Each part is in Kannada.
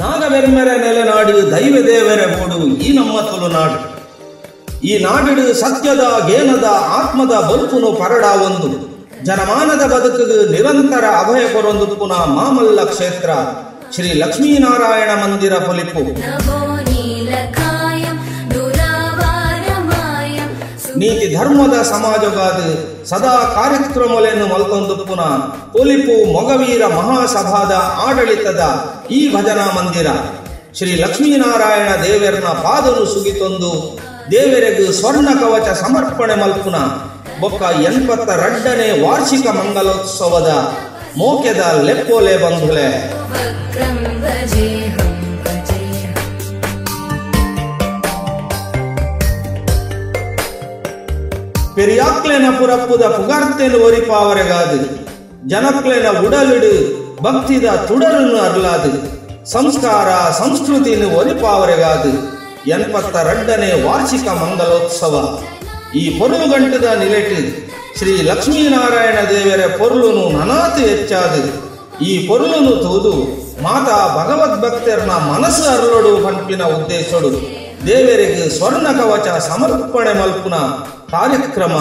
ನಾಗವೆರ್ಮೆರ ನೆಲೆನಾಡು ದೈವದೇವರ ಗೋಡು ಈ ನಮ್ಮ ತುಳುನಾಡು. ಈ ನಾಡಿಡು ಸತ್ಯದ ಗೇನದ ಆತ್ಮದ ಬದುಕುನು ಪರಡ ಒಂದು ಜನಮಾನದ ಬದುಕಿಗೆ ನಿರಂತರ ಅಭಯ ಕೊರೊಂದು ಪುನಃ ಮಾಮಲ್ಲ ಕ್ಷೇತ್ರ ಶ್ರೀ ಲಕ್ಷ್ಮೀನಾರಾಯಣ ಮಂದಿರ ಪೊಲಿಪು ನೀತಿ ಧರ್ಮದ ಸಮಾಜಗಾದ ಸದಾ ಕಾರ್ಯಕ್ರಮಗಳನ್ನು ಮಲ್ಕೊಂದು ಪುನಃ ಪೊಲಿಪು ಮೊಗವೀರ ಮಹಾಸಭಾದ ಆಡಳಿತದ ಈ ಭಜನಾ ಮಂದಿರ ಶ್ರೀ ಲಕ್ಷ್ಮೀನಾರಾಯಣ ದೇವರನ ಪಾದನು ಸುಗಿತೊಂದು ದೇವರಿಗೆ ಸ್ವರ್ಣ ಕವಚ ಸಮರ್ಪಣೆ ಮಲ್ಪುನ ಬೊಕ್ಕ 82ನೇ ವಾರ್ಷಿಕ ಮಂಗಲೋತ್ಸವದ ಮೋಕೆದ ಲೆಪ್ಪೋಲೆ ಬಂಧುಲೆ. பெரியாக்லேன புறப்புத புகார்த்தேன் ஒரிப்பாவரகாது ಜನಕ್ಲೇನ ಉಡಲಿಡು ಭಕ್ತಿದ ತುಡರನ್ನು ಅರ್ಲಾದು ಸಂಸ್ಕಾರ ಸಂಸ್ಕೃತಿಯನ್ನು ಒರಿಪಾವರೆಗಾದು 82ನೇ ವಾರ್ಷಿಕ ಮಂಗಲೋತ್ಸವ ಈ ಪೊರ್ಲು ಗಂಟದ ನಿಲೆಟ್ಟು ಶ್ರೀ ಲಕ್ಷ್ಮೀನಾರಾಯಣ ದೇವರ ಪೊರ್ಲುನು ನನಾತು ಹೆಚ್ಚಾದು ಈ ಪೊರ್ಲುನು ತೂದು ಮಾತಾ ಭಗವದ್ಭಕ್ತರನ ಮನಸ್ಸು ಅರಳೋಡು ಪಂಪಿನ ಉದ್ದೇಶಡು ದೇವರಿಗೆ ಸ್ವರ್ಣ ಕವಚ ಸಮರ್ಪಣೆ ಮಲ್ಪುನ ಕಾರ್ಯಕ್ರಮ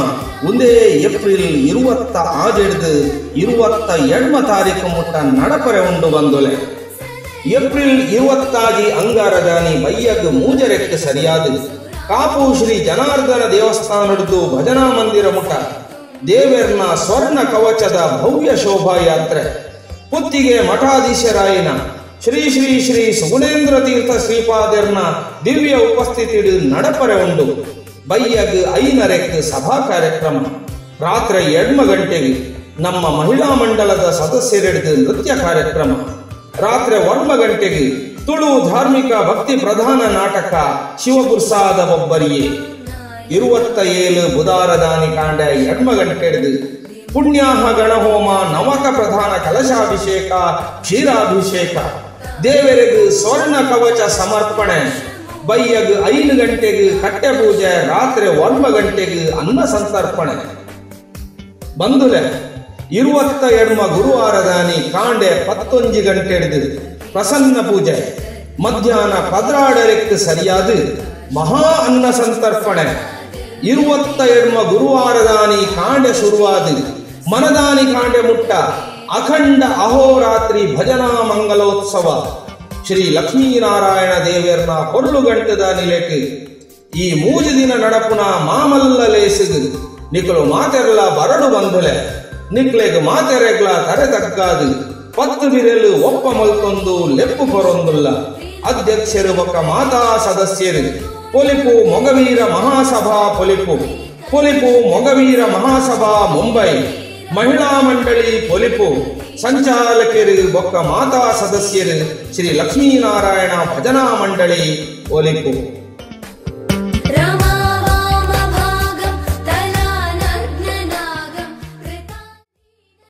ಒಂದೇ ಏಪ್ರಿಲ್ 26 27 ತಾರೀಕು ಮುಟ್ಟ ನಡಪರೆ ಉಂಡು ಬಂದೊಲೆ. ಏಪ್ರಿಲ್ 26 ಅಂಗಾರದಾನಿ ಬಯ್ಯಗ್ ಮೂಜರೆಕ್ಕೆ ಸರಿಯಾದ ಕಾಪು ಶ್ರೀ ಜನಾರ್ದನ ದೇವಸ್ಥಾನದ್ದು ಭಜನಾ ಮಂದಿರ ಮುಟ ದೇವರ್ನ ಸ್ವರ್ಣ ಕವಚದ ಭವ್ಯ ಶೋಭಾಯಾತ್ರೆ ಪುತ್ತಿಗೆ ಮಠಾಧೀಶರಾಯಿನ ಶ್ರೀ ಶ್ರೀ ಶ್ರೀ ಸುಗುಣೇಂದ್ರ ತೀರ್ಥ ಶ್ರೀಪಾದರ್ನ ದಿವ್ಯ ಉಪಸ್ಥಿತಿ ನಡಪರೆ ಉಂಡು. ಬಯ್ಯಗ್ 5:30 ಸಭಾ ಕಾರ್ಯಕ್ರಮ. ರಾತ್ರಿ 2 ಗಂಟೆಗೆ ನಮ್ಮ ಮಹಿಳಾ ಮಂಡಲದ ಸದಸ್ಯರಿಡಿದ ನೃತ್ಯ ಕಾರ್ಯಕ್ರಮ. ರಾತ್ರಿ 1 ಗಂಟೆಗೆ ತುಳು ಧಾರ್ಮಿಕ ಭಕ್ತಿ ಪ್ರಧಾನ ನಾಟಕ ಶಿವಗುರ್ಸಾದ ಒಬ್ಬರಿಯೇ 27 ಬುಧಾರದಾನಿ ಕಾಂಡ 2 ಗಂಟೆ ಹಿಡಿದು ಪುಣ್ಯಾಹ ಗಣಹೋಮ ನವಕ ಪ್ರಧಾನ ಕಲಶಾಭಿಷೇಕ ಕ್ಷೀರಾಭಿಷೇಕ ದೇವರಿಗೆ ಸ್ವರ್ಣ ಕವಚ ಸಮರ್ಪಣೆ. ಬಯ್ಯಗ್ 5 ಗಂಟೆಗೆ ಕಟ್ಟೆ ಪೂಜೆ. ರಾತ್ರಿ 1 ಗಂಟೆಗೆ ಅನ್ನ ಸಂತರ್ಪಣೆ. ಬಂದುಲೆ 22 ಗುರುವಾರದಾನಿ ಕಾಂಡೆ 11 ಗಂಟೆ ಹಿಡಿದು ಪ್ರಸನ್ನ ಪೂಜೆ. ಮಧ್ಯಾಹ್ನ 12 ಸರಿಯಾದ ಮಹಾ ಅನ್ನ ಸಂತರ್ಪಣೆ. 22 ಗುರುವಾರದಾನಿ ಕಾಂಡೆ ಶುರುವಾದ ಮನದಾನಿ ಕಾಂಡೆ ಮುಟ್ಟ ಅಖಂಡ ಅಹೋರಾತ್ರಿ ಭಜನಾ ಮಂಗಲೋತ್ಸವ ಶ್ರೀ ಲಕ್ಷ್ಮೀನಾರಾಯಣ ದೇವರನ ಪೊರ್ಲು ಗಂಟದ ನಿಲೆಟ್ಟು ಈ 3 ದಿನ ನಡಪುನ ಮಾಮಲ್ಲ ಲೇಸಿದು ನಿಕ್ಕಳು ಮಾತೆರ್ಲ ಬರಡು ಬಂದುಲೆ ನಿಕ್ಲೆಗ್ ಮಾತೆರೆಗ್ಲ ತರೆ ತಗ್ಗಾದು 10 ಬಿರೆಲು ಒಪ್ಪ ಮಲ್ಕೊಂದು ಲೆಪ್ಪು ಕೊರೊಂದುಲ್ಲ. ಅಧ್ಯಕ್ಷರು ಒಕ್ಕ ಮಾತಾ ಸದಸ್ಯರು ಪೊಲಿಪು ಮೊಗವೀರ ಮಹಾಸಭಾ ಪೊಲಿಪು ಮೊಗವೀರ ಮಹಾಸಭಾ ಮುಂಬೈ ಮಹಿಳಾ ಮಂಡಳಿ ಪೊಲಿಪು ಸಂಚಾಲಕರು ಒಕ್ಕ ಮಾತಾ ಸದಸ್ಯರು ಶ್ರೀ ಲಕ್ಷ್ಮೀನಾರಾಯಣ ಭಜನಾ ಮಂಡಳಿ ಪೊಲಿಪು.